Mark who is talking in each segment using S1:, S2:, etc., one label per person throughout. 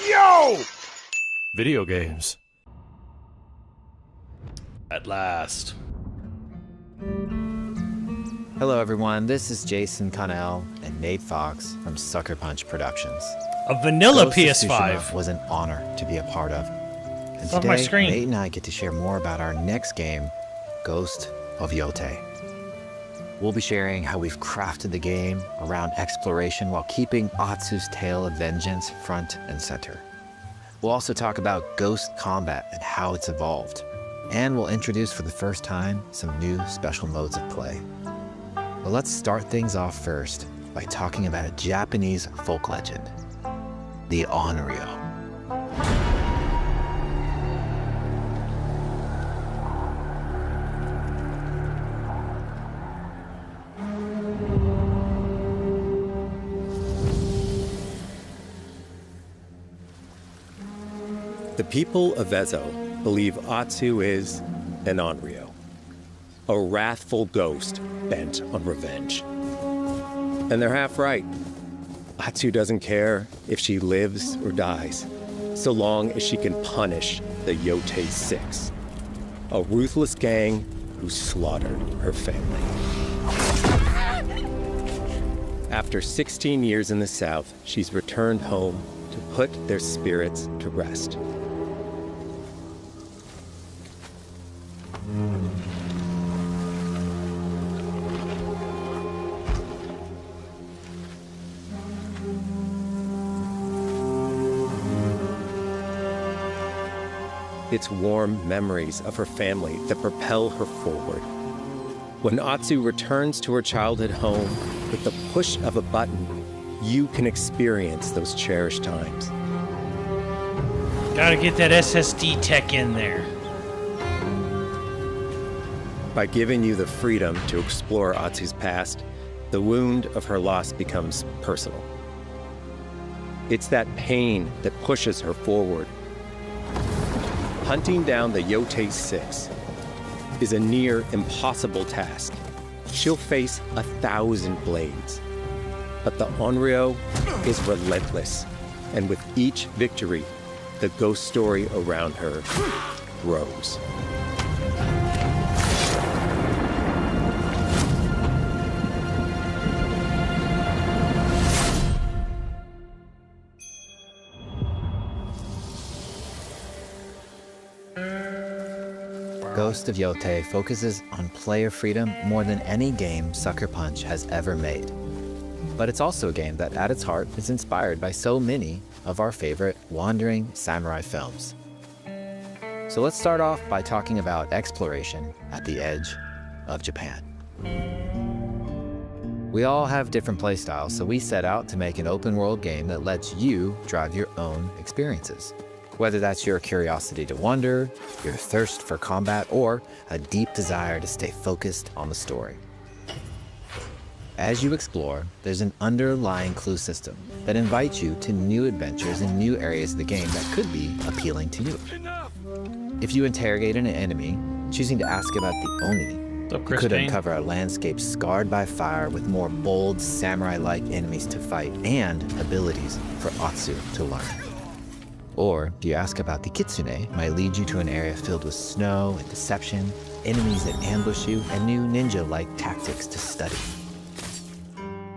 S1: Yo! Video games.
S2: At last.
S3: Hello everyone, this is Jason Connell and Nate Fox from Sucker Punch Productions.
S2: A vanilla
S3: Ghost of
S2: PS5.
S3: Tsushima was an honor to be a part of. And
S2: It's off
S3: today,
S2: my screen.
S3: Nate and I get to share more about our next game, Ghost of Yotei. We'll be sharing how we've crafted the game around exploration while keeping Atsu's tale of vengeance front and center. We'll also talk about ghost combat and how it's evolved. And we'll introduce for the first time some new special modes of play. But let's start things off first by talking about a Japanese folk legend, the Onryo.
S4: The people of Ezo believe Atsu is an Onryo, a wrathful ghost bent on revenge. And they're half right. Atsu doesn't care if she lives or dies, so long as she can punish the Yotei 6, a ruthless gang who slaughtered her family. After 16 years in the South, she's returned home to put their spirits to rest. It's warm memories of her family that propel her forward. When Atsu returns to her childhood home, with the push of a button, you can experience those cherished times.
S2: Gotta get that SSD tech in there.
S4: By giving you the freedom to explore Atsu's past, the wound of her loss becomes personal. It's that pain that pushes her forward. Hunting down the Yotei 6 is a near impossible task. She'll face 1,000 blades. But the Onryo is relentless, and with each victory, the ghost story around her grows.
S3: Ghost of Yotei focuses on player freedom more than any game Sucker Punch has ever made. But it's also a game that at its heart is inspired by so many of our favorite wandering samurai films. So let's start off by talking about exploration at the edge of Japan. We all have different playstyles, so we set out to make an open world game that lets you drive your own experiences. Whether that's your curiosity to wonder, your thirst for combat, or a deep desire to stay focused on the story. As you explore, there's an underlying clue system that invites you to new adventures in new areas of the game that could be appealing to you. If you interrogate an enemy, choosing to ask about the Oni, you could uncover a landscape scarred by fire with more bold, samurai-like enemies to fight and abilities for Atsu to learn. Or, if you ask about the Kitsune, might lead you to an area filled with snow and deception, enemies that ambush you, and new ninja-like tactics to study.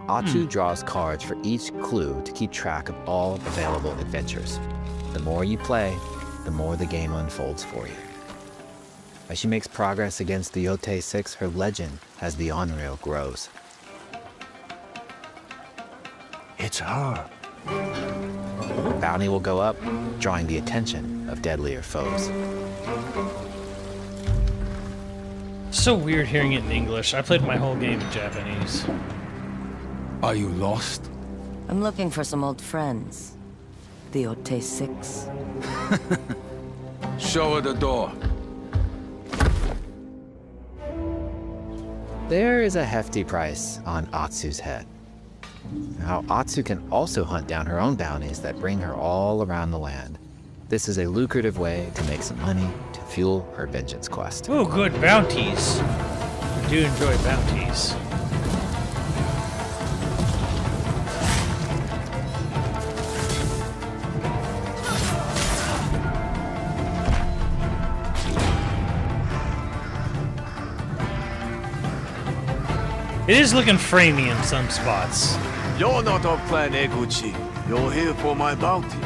S3: Atsu draws cards for each clue to keep track of all available adventures. The more you play, the more the game unfolds for you. As she makes progress against the Yotei 6, her legend as the Onryo grows.
S1: It's her.
S3: Bounty will go up, drawing the attention of deadlier foes.
S2: So weird hearing it in English. I played my whole game in Japanese.
S1: Are you lost?
S5: I'm looking for some old friends. The Yotei 6.
S1: Show her the door.
S3: There is a hefty price on Atsu's head. Now, Atsu can also hunt down her own bounties that bring her all around the land. This is a lucrative way to make some money to fuel her vengeance quest.
S2: Oh, good bounties. I do enjoy bounties. It is looking framey in some spots.
S6: You're not of Clan Eguchi. You're here for my bounty.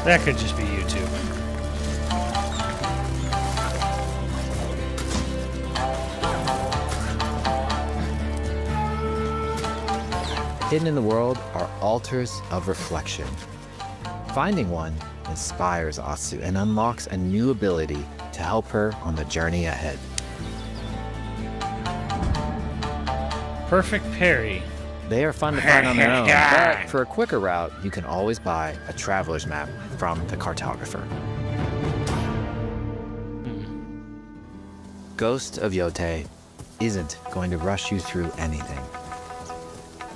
S2: That could just be YouTube.
S3: Hidden in the world are altars of reflection. Finding one inspires Atsu and unlocks a new ability to help her on the journey ahead.
S2: Perfect parry.
S3: They are fun to find on their own, but for a quicker route, you can always buy a traveler's map from the cartographer. Ghost of Yotei isn't going to rush you through anything.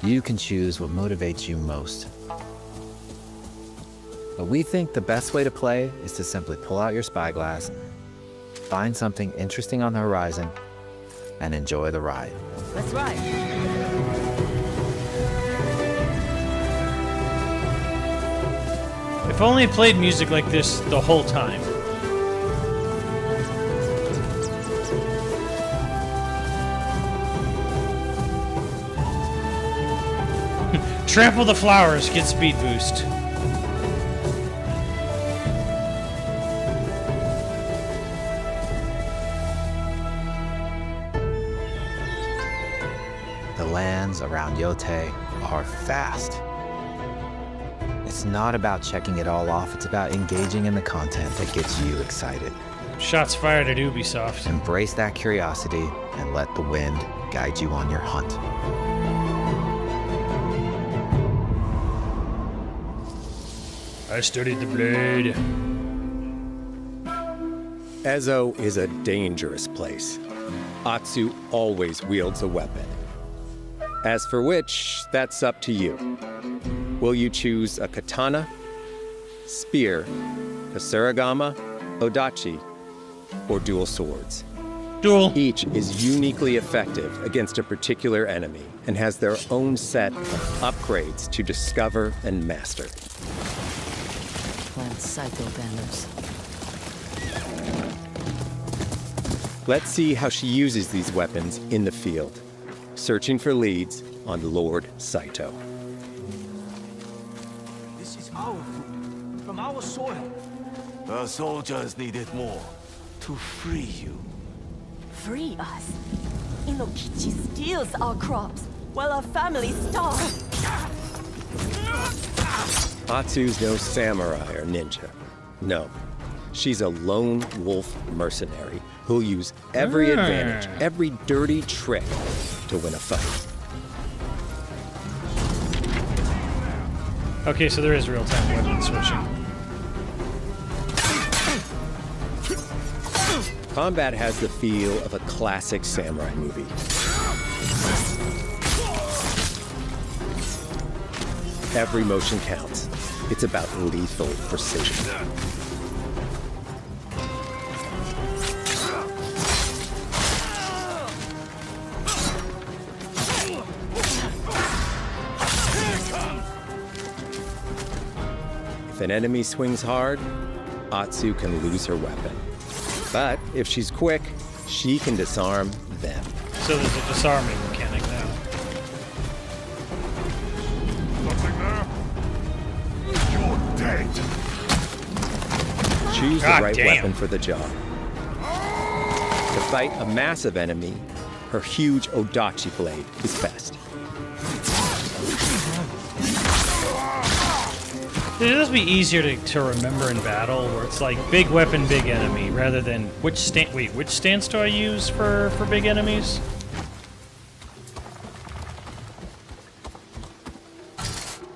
S3: You can choose what motivates you most. But we think the best way to play is to simply pull out your spyglass, find something interesting on the horizon, and enjoy the ride.
S5: Let's ride.
S2: If only it played music like this the whole time. Trample the flowers, get speed boost.
S3: The lands around Yotei are vast. It's not about checking it all off, it's about engaging in the content that gets you excited.
S2: Shots fired at Ubisoft.
S3: Embrace that curiosity and let the wind guide you on your hunt.
S2: I studied the blade.
S4: Ezo is a dangerous place. Atsu always wields a weapon. As for which, that's up to you. Will you choose a katana, spear, kasarigama, odachi, or dual swords?
S2: Duel.
S4: Each is uniquely effective against a particular enemy and has their own set of upgrades to discover and master.
S5: Clan Psycho banners.
S4: Let's see how she uses these weapons in the field, searching for leads on Lord Saito.
S6: This is our food, from our soil. The soldiers need it more to free you.
S7: Free us. Inokichi steals our crops while our families starve.
S4: Atsu's no samurai or ninja. No, she's a lone wolf mercenary who'll use every advantage, every dirty trick to win a fight.
S2: Okay, so there is real-time weapon switching.
S4: Combat has the feel of a classic samurai movie. Every motion counts. It's about lethal precision. If an enemy swings hard, Atsu can lose her weapon. But if she's quick, she can disarm them.
S2: So there's a disarming mechanic now.
S6: You're dead.
S4: Choose the
S2: God
S4: right
S2: damn.
S4: weapon for the job. To fight a massive enemy, her huge odachi blade is best.
S2: It must be easier to remember in battle, where it's like big weapon, big enemy, rather than which stance do I use for big enemies?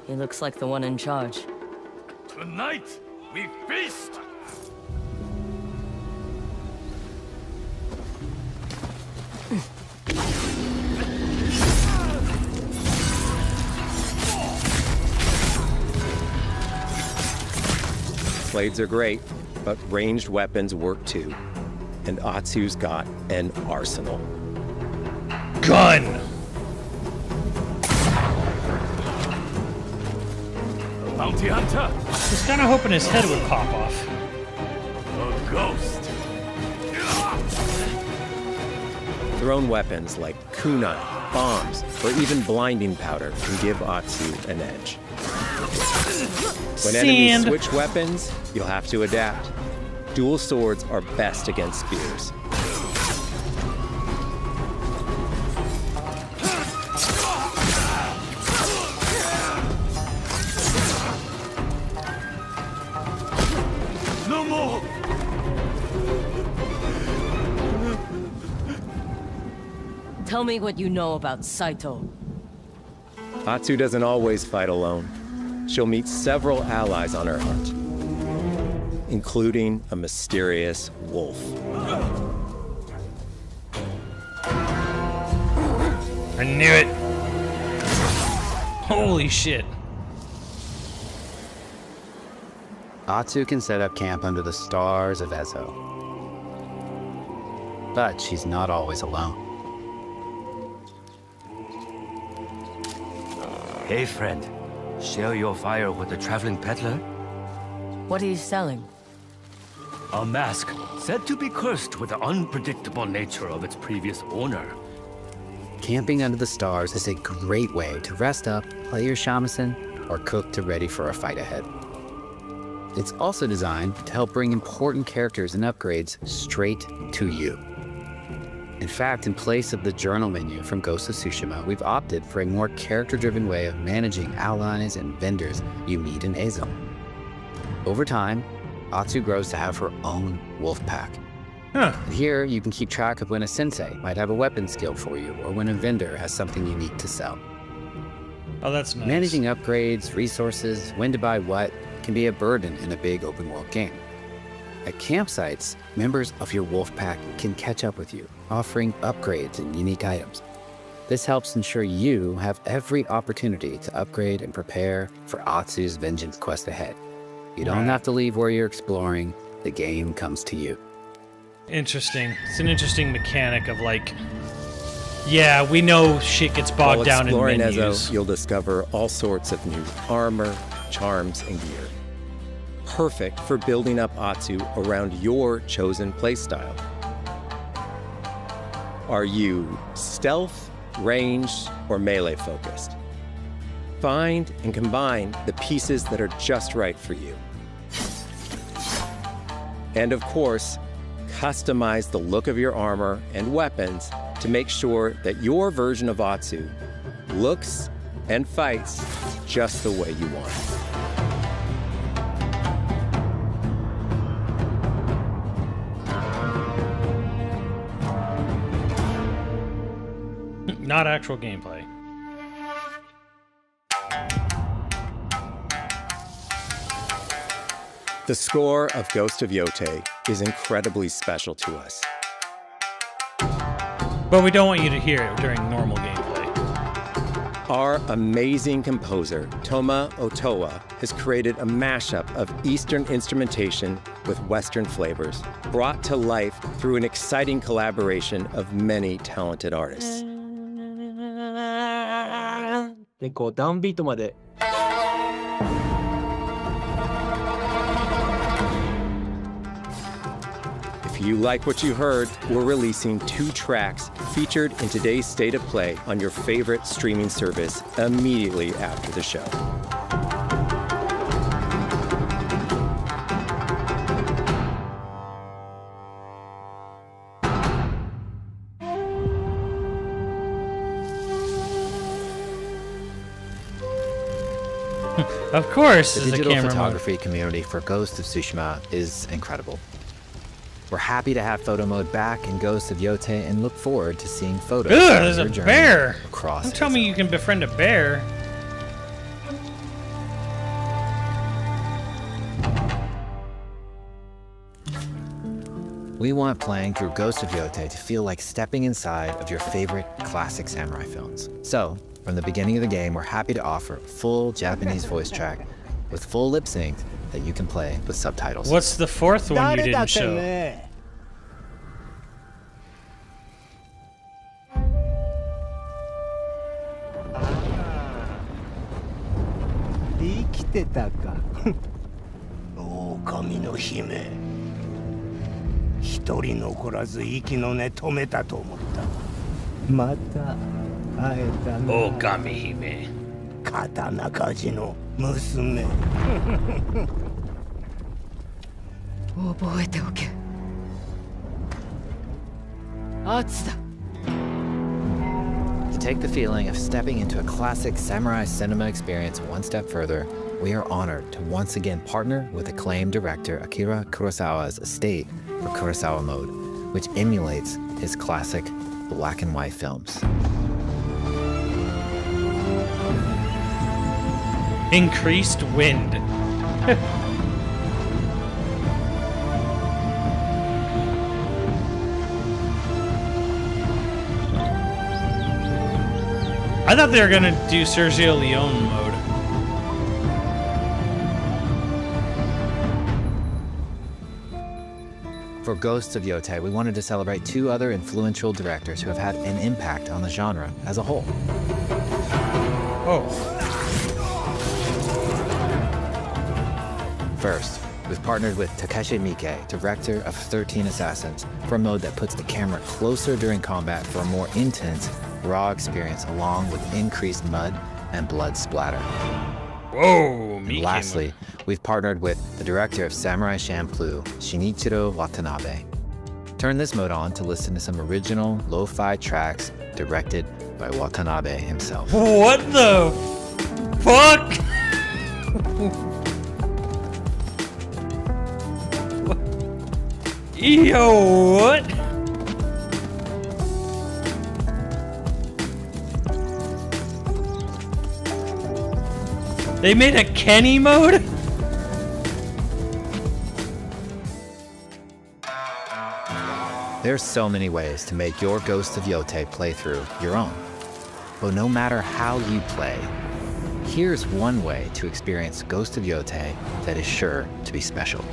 S5: He looks like the one in charge.
S6: Tonight, we feast.
S4: Blades are great, but ranged weapons work too. And Atsu's got an arsenal.
S2: Gun!
S6: Bounty hunter.
S2: was kind of hoping his head would pop off.
S6: A ghost.
S4: Thrown weapons like kunai, bombs, or even blinding powder can give Atsu an edge. When enemies
S2: Sand.
S4: switch weapons, you'll have to adapt. Dual swords are best against spears.
S6: No more.
S5: Tell me what you know about Saito.
S4: Atsu doesn't always fight alone. She'll meet several allies on her hunt, including a mysterious wolf.
S2: I knew it. Holy shit.
S3: Atsu can set up camp under the stars of Ezo. But she's not always alone.
S6: Hey, friend. Share your fire with the traveling peddler?
S5: What are you selling?
S6: A mask said to be cursed with the unpredictable nature of its previous owner.
S3: Camping under the stars is a great way to rest up, play your shamisen, or cook to ready for a fight ahead. It's also designed to help bring important characters and upgrades straight to you. In fact, in place of the journal menu from Ghost of Tsushima, we've opted for a more character-driven way of managing allies and vendors you meet in Ezo. Over time, Atsu grows to have her own wolf pack.
S2: Huh.
S3: Here, you can keep track of when a sensei might have a weapon skill for you, or when a vendor has something unique to sell.
S2: Oh, that's nice.
S3: Managing upgrades, resources, when to buy what, can be a burden in a big open-world game. At campsites, members of your wolf pack can catch up with you, offering upgrades and unique items. This helps ensure you have every opportunity to upgrade and prepare for Atsu's vengeance quest ahead. You don't have to leave where you're exploring, the game comes to you.
S2: Interesting. It's an interesting mechanic of like, yeah, we know shit gets
S4: While
S2: bogged down in
S4: exploring
S2: menus.
S4: Ezo, you'll discover all sorts of new armor, charms, and gear. Perfect for building up Atsu around your chosen playstyle. Are you stealth, ranged, or melee focused? Find and combine the pieces that are just right for you. And of course, customize the look of your armor and weapons to make sure that your version of Atsu looks and fights just the way you want.
S2: Not actual gameplay.
S4: The score of Ghost of Yotei is incredibly special to us.
S2: But we don't want you to hear it during normal gameplay.
S4: Our amazing composer, Toma Otoa, has created a mashup of Eastern instrumentation with Western flavors, brought to life through an exciting collaboration of many talented artists.
S8: でこうダウンビートまで
S4: If you like what you heard, we're releasing 2 tracks featured in today's State of Play on your favorite streaming service immediately after the show.
S2: Of course,
S3: The
S2: as a
S3: digital
S2: camera
S3: photography community for Ghost of Tsushima is incredible. We're happy to have photo mode back in Ghost of Yotei and look forward to seeing photos
S2: Ugh,
S3: of
S2: there's
S3: your
S2: a
S3: journey
S2: bear.
S3: across
S2: Don't tell me
S3: Ezo.
S2: you can befriend a bear.
S3: We want playing through Ghost of Yotei to feel like stepping inside of your favorite classic samurai films. So, from the beginning of the game, we're happy to offer a full Japanese voice track with full lip sync that you can play with subtitles.
S2: What's the fourth one you
S8: 誰だ
S2: didn't
S8: て
S2: show?
S8: めえ生き
S9: てたか。
S6: 狼の姫。一人残らず息の根止めたと思った。
S9: また会えたな。
S2: 狼姫。
S6: 刀鍛冶の娘。
S5: 覚えておけ。圧だ。
S3: To take the feeling of stepping into a classic samurai cinema experience one step further, we are honored to once again partner with acclaimed director Akira Kurosawa's estate for Kurosawa Mode, which emulates his classic black and white films.
S2: Increased wind. I thought they were gonna do Sergio Leone mode.
S3: For Ghosts of Yotei, we wanted to celebrate two other influential directors who have had an impact on the genre as a whole.
S2: Oh.
S3: First, we've partnered with Takeshi Miike, director of 13 Assassins, for a mode that puts the camera closer during combat for a more intense, raw experience along with increased mud and blood splatter.
S2: Whoa,
S3: And lastly, we've partnered with the director of Samurai Champloo, Shinichiro Watanabe. Turn this mode on to listen to some original lo-fi tracks directed by Watanabe himself.
S2: What the fuck? Yo, what? They made a Kenny mode?
S3: There's so many ways to make your Ghost of Yotei playthrough your own. But no matter how you play, here's one way to experience Ghost of Yotei that is sure to be special.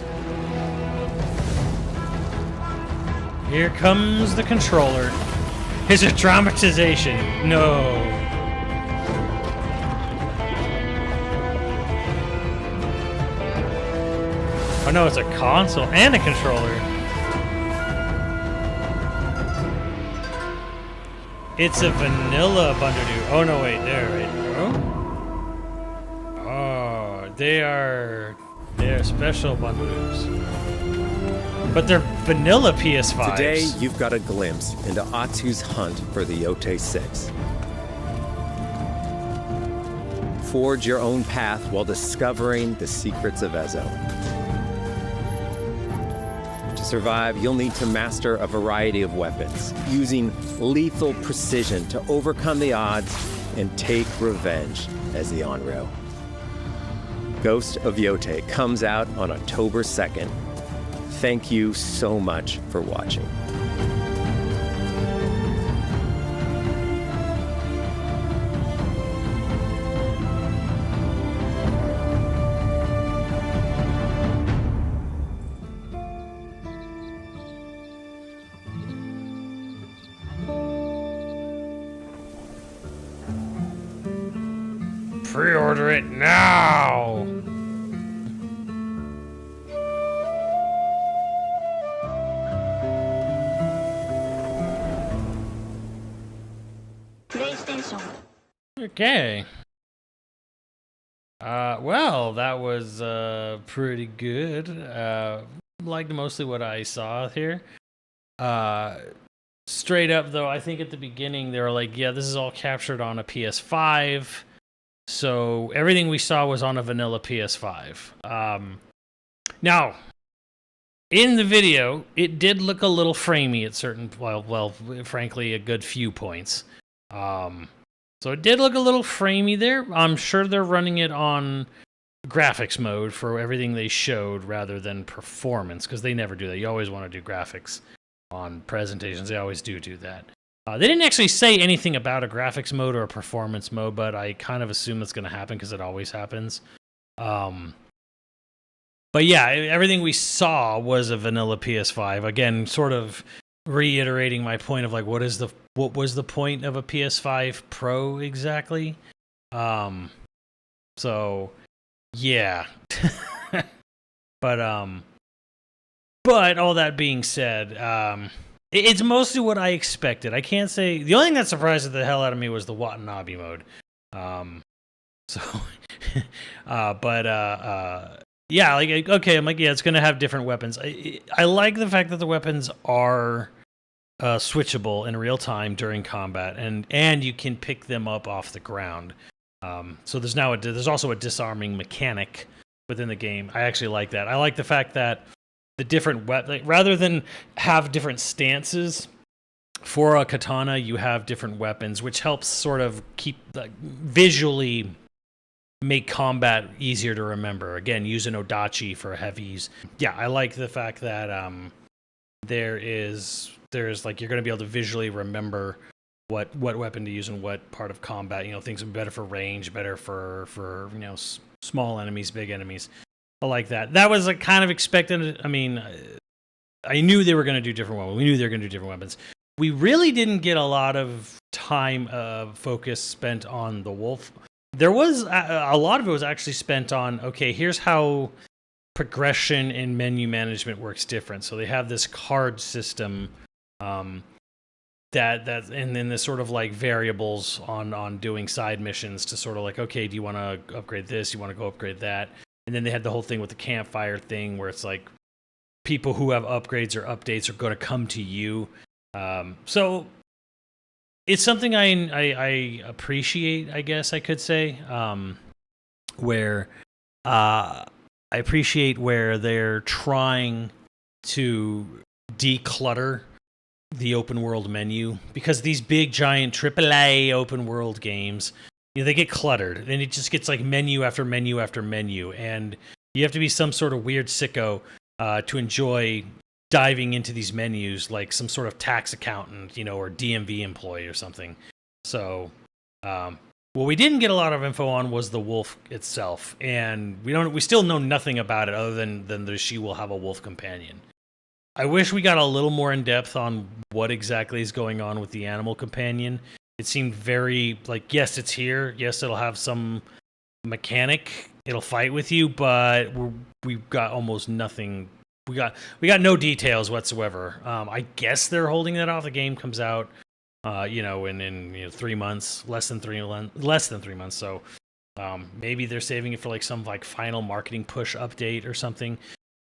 S2: Here comes the controller. It's a dramatization. No. Oh no, it's a console and a controller. It's a vanilla Bundadoo. Oh no, wait, they're right. Oh, they are special Bundadoos. But they're vanilla PS5s.
S4: Today, you've got a glimpse into Atsu's hunt for the Yotei 6. Forge your own path while discovering the secrets of Ezo. To survive, you'll need to master a variety of weapons, using lethal precision to overcome the odds and take revenge as the Onryo. Ghost of Yotei comes out on October 2nd. Thank you so much for watching.
S2: Pre-order it now! Okay. Well, that was pretty good. Liked mostly what I saw here. Straight up though, I think at the beginning they were like, yeah, this is all captured on a PS5. So everything we saw was on a vanilla PS5. Now, in the video, it did look a little framey at certain, well, frankly, a good few points. So it did look a little framey there. I'm sure they're running it on graphics mode for everything they showed rather than performance, because they never do that. You always want to do graphics on presentations. They always do that. They didn't actually say anything about a graphics mode or a performance mode, but I kind of assume that's going to happen because it always happens. But yeah, everything we saw was a vanilla PS5. Again, sort of reiterating my point of like, what was the point of a PS5 Pro exactly? So Yeah. But but all that being said, it's mostly what I expected. I can't say the only thing that surprised the hell out of me was the Watanabe mode. So yeah, like okay, I'm like, yeah, it's gonna have different weapons. I like the fact that the weapons are switchable in real time during combat, and you can pick them up off the ground. So there's also a disarming mechanic within the game. I actually like that. I like the fact that the different rather than have different stances for a katana, you have different weapons, which helps sort of keep visually make combat easier to remember. Again, use an odachi for heavies. Yeah, I like the fact that there's like you're going to be able to visually remember what weapon to use in what part of combat. You know, things are better for range, better for small enemies, big enemies. I like that. That was kind of expected. I mean, I knew they were going to do different weapons. We knew they were going to do different weapons. We really didn't get a lot of time focus spent on the wolf. There was a lot of it was actually spent on, okay, here's how progression and menu management works different. So they have this card system that and then this sort of like variables on doing side missions to sort of like, okay, do you want to upgrade this? You want to go upgrade that? And then they had the whole thing with the campfire thing where it's like people who have upgrades or updates are going to come to you. So it's something I appreciate, I guess I could say, where I appreciate where they're trying to declutter the open world menu, because these big giant AAA open world games, they get cluttered and it just gets like menu after menu after menu, and you have to be some sort of weird sicko to enjoy diving into these menus like some sort of tax accountant, or DMV employee or something. So what we didn't get a lot of info on was the wolf itself, and we still know nothing about it other than she will have a wolf companion. I wish we got a little more in depth on what exactly is going on with the animal companion. It seemed very like, yes, it's here. Yes, it'll have some mechanic. It'll fight with you, but we've got almost nothing. We got no details whatsoever. I guess they're holding that off. The game comes out, in 3 months, less than 3 months. So maybe they're saving it for like some like final marketing push update or something.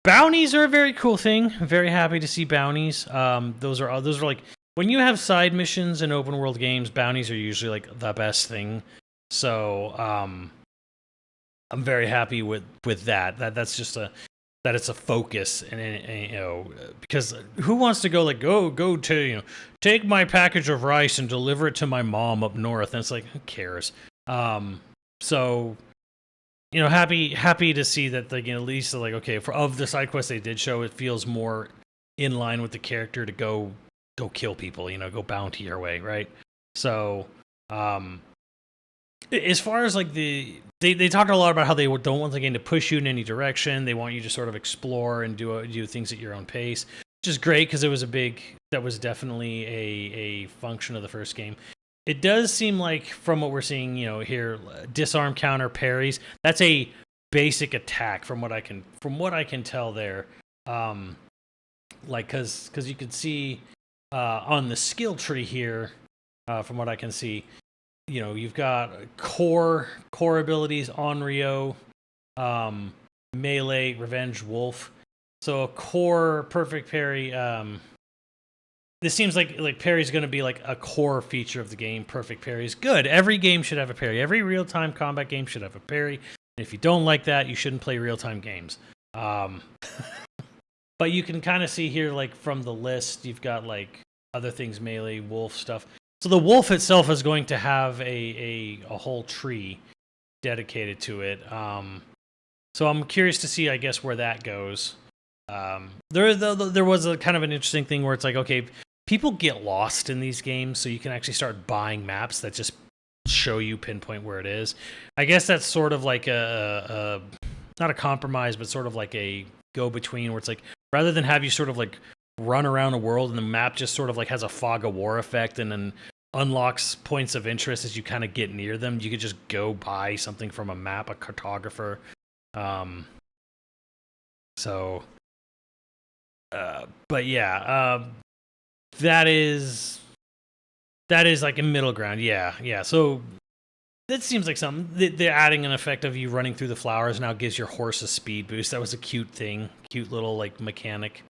S2: Bounties are a very cool thing. I'm very happy to see bounties. Those are like when you have side missions in open world games, bounties are usually like the best thing. So I'm very happy with that. That's just that it's a focus, and because who wants to go to take my package of rice and deliver it to my mom up north? And it's like, who cares? So happy to see that at least like, okay, of the side quests they did show, it feels more in line with the character to go kill people, go bounty your way, right? So as far as like they talk a lot about how they don't want the game to push you in any direction. They want you to sort of explore and do things at your own pace, which is great because that was definitely a function of the first game. It does seem like from what we're seeing, here, disarm, counter, parries. That's a basic attack from what I can tell there. Because you can see on the skill tree here, from what I can see, you've got core abilities, Onryo, melee, revenge, wolf. So a core perfect parry. This seems like parry is going to be like a core feature of the game. Perfect parry is good. Every game should have a parry. Every real-time combat game should have a parry. And if you don't like that, you shouldn't play real-time games. But you can kind of see here, like from the list, you've got like other things, melee, wolf stuff. So the wolf itself is going to have a whole tree dedicated to it. So I'm curious to see, I guess, where that goes. There was a kind of an interesting thing where it's like, okay, people get lost in these games, so you can actually start buying maps that just show you pinpoint where it is. I guess that's sort of like a not a compromise, but sort of like a go-between where it's like, rather than have you sort of like run around a world and the map just sort of like has a fog of war effect and then unlocks points of interest as you kind of get near them, you could just go buy something from a map, a cartographer, So, but yeah, that is like a middle ground. Yeah. So that seems like something. They're adding an effect of you running through the flowers now gives your horse a speed boost. That was a cute thing, cute little like mechanic.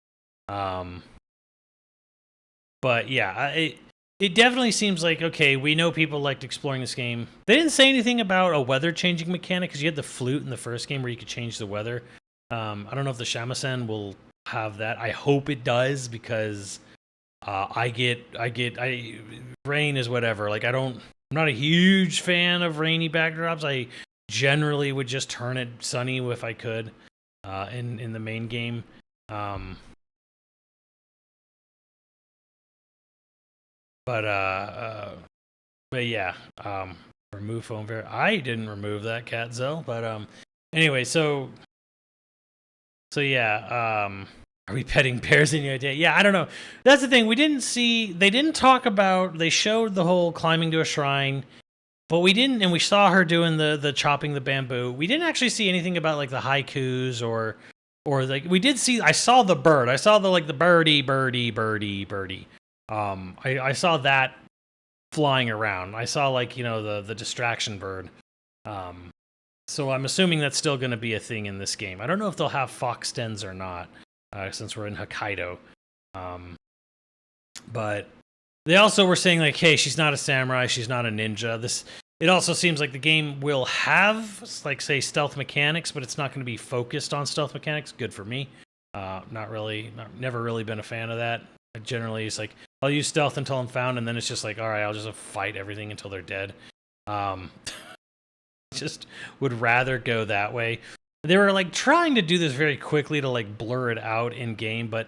S2: But yeah, it definitely seems like, okay, we know people liked exploring this game. They didn't say anything about a weather changing mechanic because you had the flute in the first game where you could change the weather. I don't know if the shamisen will have that. I hope it does because rain is whatever. Like I'm not a huge fan of rainy backdrops. I generally would just turn it sunny if I could in the main game. But yeah, remove phone ver. I didn't remove that, Catzel. But anyway, so yeah, are we petting bears in Yotei? Yeah, I don't know. That's the thing. They didn't talk about. They showed the whole climbing to a shrine, but we didn't. And we saw her doing the chopping the bamboo. We didn't actually see anything about like the haikus or like we did see. I saw the bird. I saw the birdie. I saw that flying around. I saw like, the distraction bird. So I'm assuming that's still going to be a thing in this game. I don't know if they'll have fox dens or not, since we're in Hokkaido. But they also were saying like, hey, she's not a samurai, she's not a ninja. It also seems like the game will have like, say, stealth mechanics, but it's not going to be focused on stealth mechanics. Good for me. Never really been a fan of that. Generally, it's like I'll use stealth until I'm found, and then it's just like, all right, I'll just fight everything until they're dead. Just would rather go that way. They were like trying to do this very quickly to like blur it out in game, but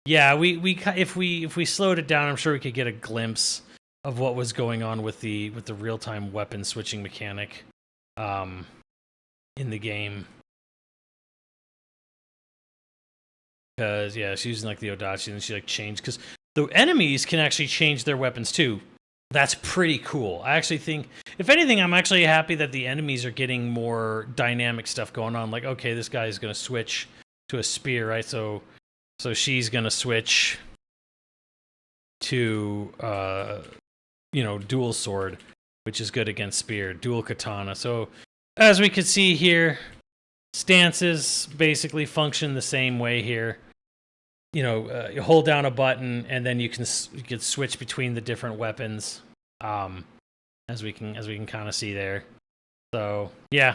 S2: yeah, if we slowed it down, I'm sure we could get a glimpse of what was going on with the real-time weapon switching mechanic in the game. Because yeah, she's using like the Odachi, and she like changed because the enemies can actually change their weapons too. That's pretty cool. I actually think, if anything, I'm actually happy that the enemies are getting more dynamic stuff going on. Like, okay, this guy is going to switch to a spear, right? So she's going to switch to dual sword, which is good against spear, dual katana. So as we can see here, stances basically function the same way here. You hold down a button and then you can switch between the different weapons, as we can kind of see there. So yeah,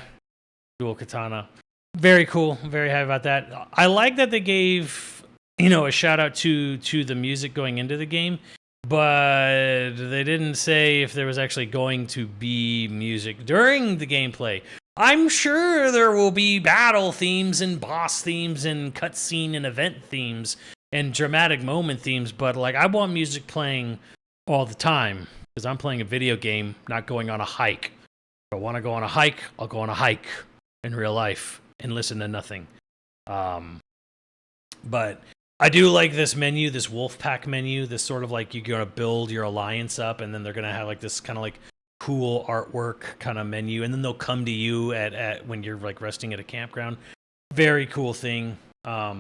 S2: dual katana, very cool. I'm very happy about that. I like that they gave a shout out to the music going into the game, but they didn't say if there was actually going to be music during the gameplay. I'm sure there will be battle themes and boss themes and cutscene and event themes and dramatic moment themes, but like I want music playing all the time because I'm playing a video game, not going on a hike. If I want to go on a hike, I'll go on a hike in real life and listen to nothing. But I do like this menu, this wolf pack menu, this sort of like you're going to build your alliance up and then they're going to have like this kind of like cool artwork kind of menu, and then they'll come to you at when you're like resting at a campground. Very cool thing. I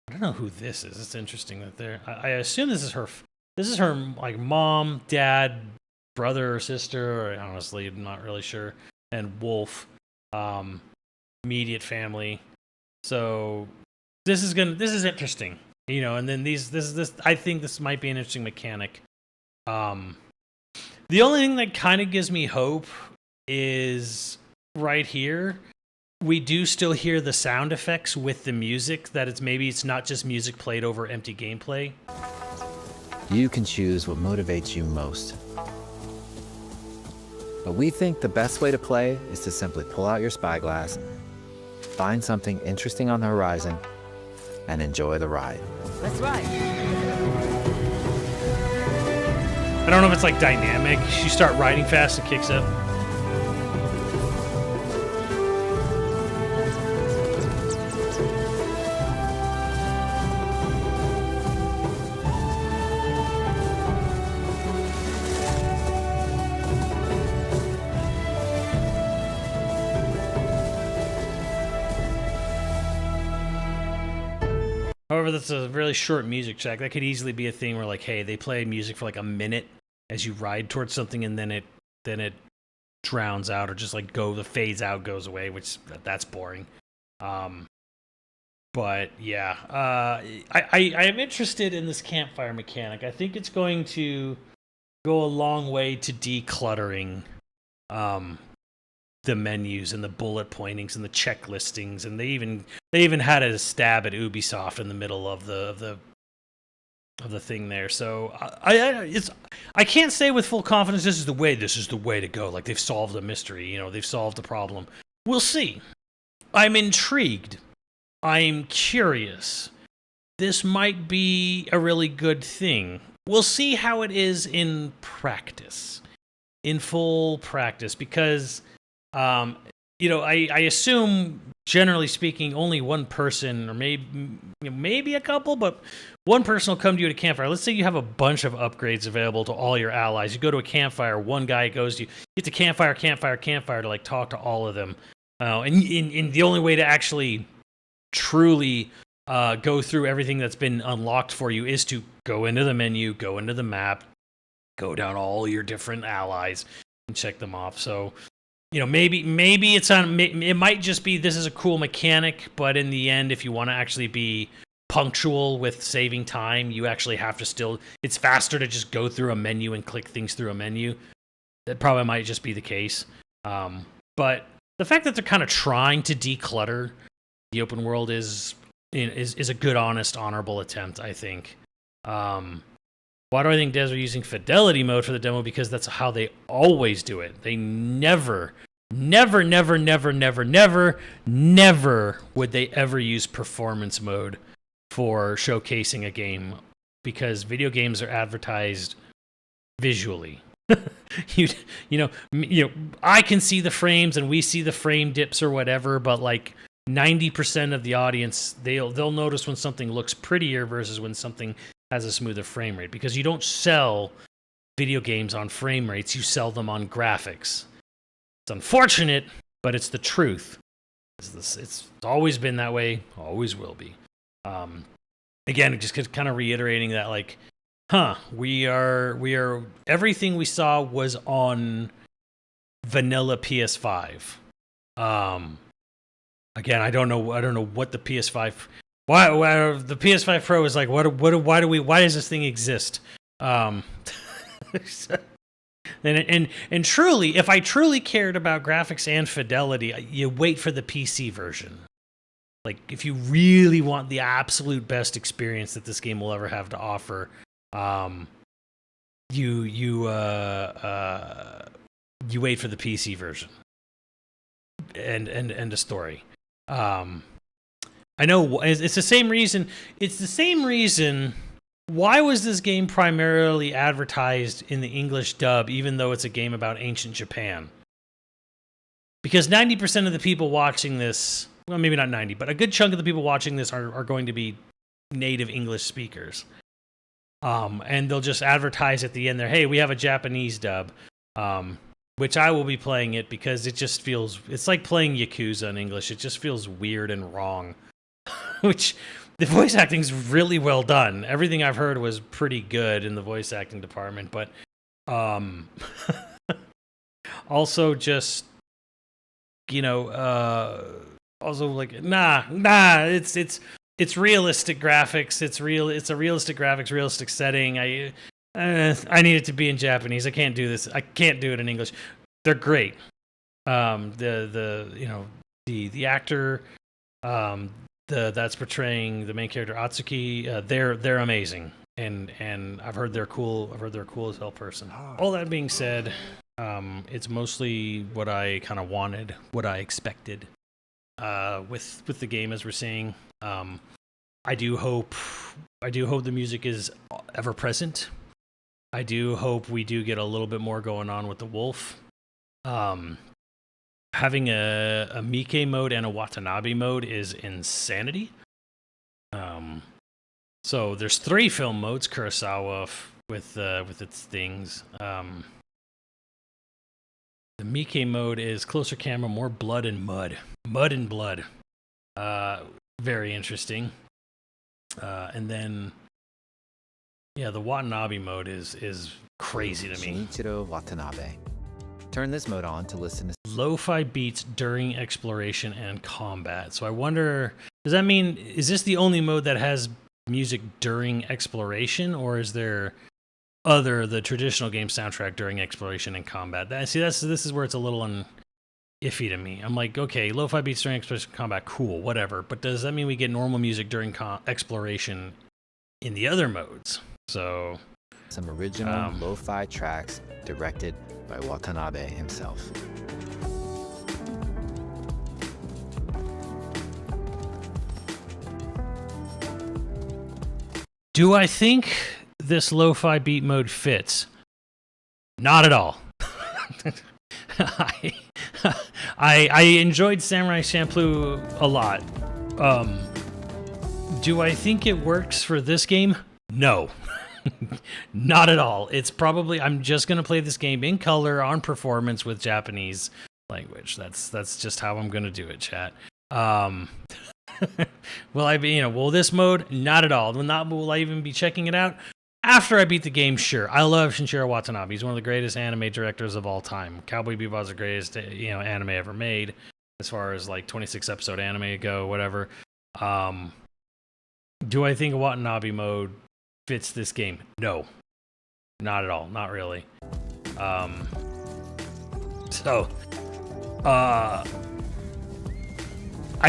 S2: don't know who this is. It's interesting that I assume this is her like mom, dad, brother or sister, or honestly I'm not really sure, and wolf, immediate family. So this is interesting, and then this I think this might be an interesting mechanic. The only thing that kind of gives me hope is right here. We do still hear the sound effects with the music, that it's not just music played over empty gameplay.
S3: You can choose what motivates you most. But we think the best way to play is to simply pull out your spyglass, find something interesting on the horizon, and enjoy the ride.
S5: Let's ride.
S2: I don't know if it's like dynamic. You start riding fast, it kicks up. However, that's a really short music track. That could easily be a thing where, like, hey, they play music for like a minute as you ride towards something, and then it drowns out, or just like the fades out, goes away, which that's boring. But yeah, I am interested in this campfire mechanic. I think it's going to go a long way to decluttering the menus and the bullet pointings and the checklistings, and they even had a stab at Ubisoft in the middle of the thing there. So I can't say with full confidence this is the way to go. Like, they've solved the mystery, they've solved the problem. We'll see. I'm intrigued. I'm curious. This might be a really good thing. We'll see how it is in practice, in full practice, because I assume, generally speaking, only one person, or maybe a couple, but one person will come to you at a campfire. Let's say you have a bunch of upgrades available to all your allies. You go to a campfire, one guy goes to you, get to campfire to like talk to all of them. And the only way to actually truly go through everything that's been unlocked for you is to go into the menu, go into the map, go down all your different allies and check them off. So, maybe it might just be this is a cool mechanic, but in the end, if you want to actually be punctual with saving time, you actually have to it's faster to just go through a menu and click things through a menu. That probably might just be the case. But the fact that they're kind of trying to declutter the open world is a good, honest, honorable attempt, I think. Why do I think devs are using fidelity mode for the demo? Because that's how they always do it. They never would they ever use performance mode for showcasing a game, because video games are advertised visually. I can see the frames and we see the frame dips or whatever, but like 90% of the audience, they'll notice when something looks prettier versus when something has a smoother frame rate, because you don't sell video games on frame rates, you sell them on graphics. It's unfortunate, but it's the truth. It's always been that way, always will be. Again, just kind of reiterating that, like, we are everything we saw was on vanilla PS5. Again, I don't know what the PS5. Why the PS5 Pro is like? Why does this thing exist? And truly, if I truly cared about graphics and fidelity, you wait for the PC version. Like, if you really want the absolute best experience that this game will ever have to offer, you wait for the PC version. And end of story. I know it's the same reason. It's the same reason. Why was this game primarily advertised in the English dub, even though it's a game about ancient Japan? Because 90% of the people watching this, well, maybe not 90, but a good chunk of the people watching this are going to be native English speakers. And they'll just advertise at the end there, hey, we have a Japanese dub, which I will be playing it because it just feels, it's like playing Yakuza in English. It just feels weird and wrong. Which, the voice acting's really well done. Everything I've heard was pretty good in the voice acting department, but also just, also like, it's realistic graphics. It's a realistic graphics, realistic setting. I need it to be in Japanese. I can't do this. I can't do it in English. They're great. The actor that's portraying the main character Atsuki, they're amazing. And I've heard they're cool. I've heard they're a cool as hell person. All that being said, it's mostly what I kind of wanted, what I expected with the game as we're seeing. I do hope the music is ever present. I do hope we do get a little bit more going on with the wolf. Having a Mike mode and a Watanabe mode is insanity. So there's 3 film modes, Kurosawa with its things. The Mike mode is closer camera, more blood and mud. Mud and blood. Very interesting. And then, yeah, the Watanabe mode is crazy to me.
S3: Shinichiro Watanabe. Turn this mode on to listen to
S2: Lo-fi beats during exploration and combat. So I wonder, does that mean, is this the only mode that has music during exploration, or is there the traditional game soundtrack during exploration and combat? This is where it's a little iffy to me. I'm like, okay, lo-fi beats during exploration and combat, cool, whatever. But does that mean we get normal music during exploration in the other modes? So
S3: some original lo-fi tracks directed by Watanabe himself.
S2: Do I think this lo-fi beat mode fits? Not at all. I enjoyed Samurai Champloo a lot. Do I think it works for this game? No. Not at all. It's probably, I'm just going to play this game in color on performance with Japanese language. That's just how I'm going to do it, chat. Will this mode? Not at all. Will I even be checking it out? After I beat the game, sure. I love Shinichiro Watanabe. He's one of the greatest anime directors of all time. Cowboy Bebop's the greatest, anime ever made, as far as like 26 episode anime go, whatever. Do I think Watanabe mode fits this game? No. Not at all. Not really. I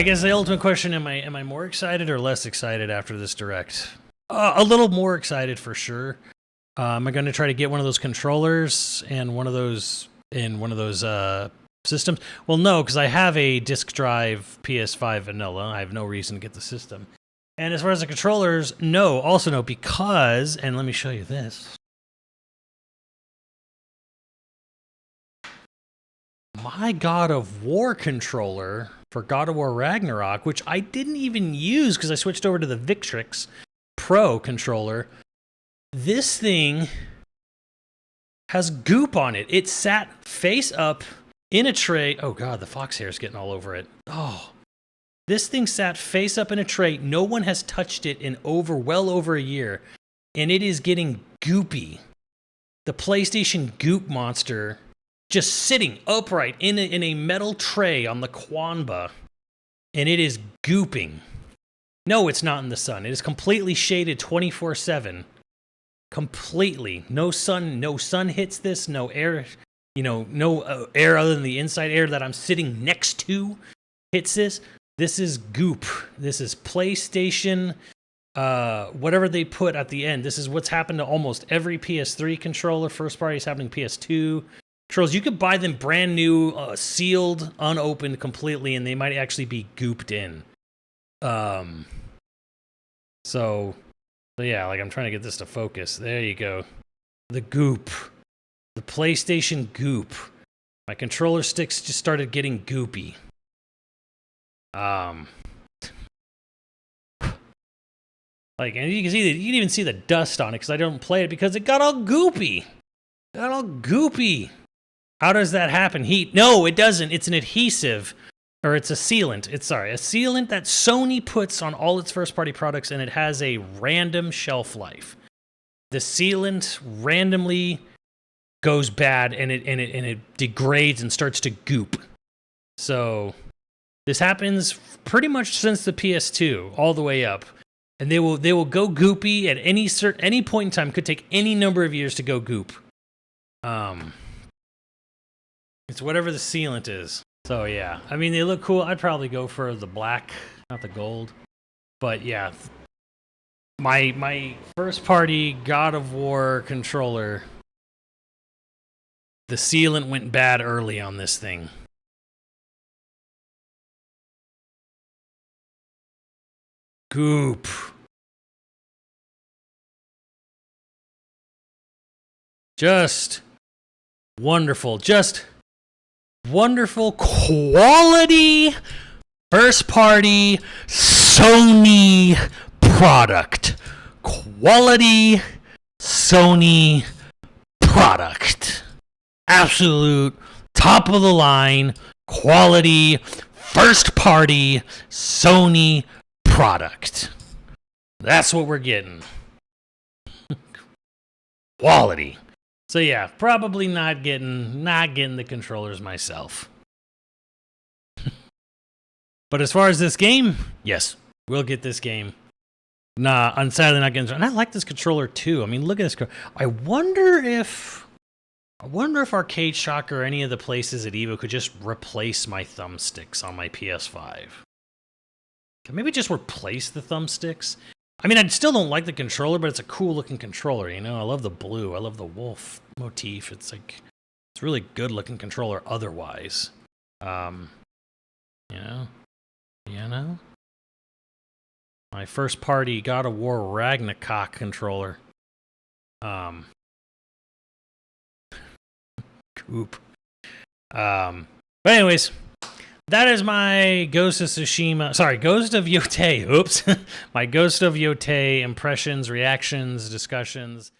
S2: guess the ultimate question, am I more excited or less excited after this direct? A little more excited for sure. Am I going to try to get one of those controllers and one of those systems? Well, no, because I have a disc drive PS5 vanilla. I have no reason to get the system. And as far as the controllers, no. Also no, because, and let me show you this. My God of War controller for God of War Ragnarok, which I didn't even use because I switched over to the Victrix Pro controller. This thing has goop on it. It sat face up in a tray. Oh God, the fox hair is getting all over it. Oh, this thing sat face up in a tray. No one has touched it in well over a year, and it is getting goopy. The PlayStation Goop monster just sitting upright in a metal tray on the Quanba, and it is gooping. No, it's not in the sun. It is completely shaded 24/7. Completely. No sun hits this. No air, no air other than the inside air that I'm sitting next to hits this. This is goop. This is PlayStation, whatever they put at the end. This is what's happened to almost every PS3 controller. First party is happening PS2. Controls, you could buy them brand new, sealed, unopened completely, and they might actually be gooped in. So yeah, like I'm trying to get this to focus. There you go. The goop. The PlayStation goop. My controller sticks just started getting goopy. Like, and you can even see the dust on it because I don't play it because it got all goopy. How does that happen? Heat? No, it doesn't. It's an adhesive, or it's a sealant. A sealant that Sony puts on all its first-party products, and it has a random shelf life. The sealant randomly goes bad, and it degrades and starts to goop. So this happens pretty much since the PS2, all the way up, and they will go goopy at any point in time. Could take any number of years to go goop. It's whatever the sealant is. So yeah, I mean, they look cool. I'd probably go for the black, not the gold. But yeah, my first party God of War controller, the sealant went bad early on this thing. Goop. Just wonderful. Just wonderful quality first party Sony product. Quality Sony product. Absolute top of the line quality first party Sony product. That's what we're getting. Quality. So yeah, probably not getting the controllers myself. But as far as this game, yes, we'll get this game. Nah, I'm sadly not getting. And I like this controller too. I mean, look at this. I wonder if Arcade Shock or any of the places at Evo could just replace my thumbsticks on my PS5. Can maybe just replace the thumbsticks? I mean, I still don't like the controller, but it's a cool looking controller, you know? I love the blue. I love the wolf motif. It's like, it's a really good looking controller otherwise. You know? My first party God of War Ragnarok controller. Coop. But anyways, that is my Ghost of Yotei. Oops. My Ghost of Yotei impressions, reactions, discussions.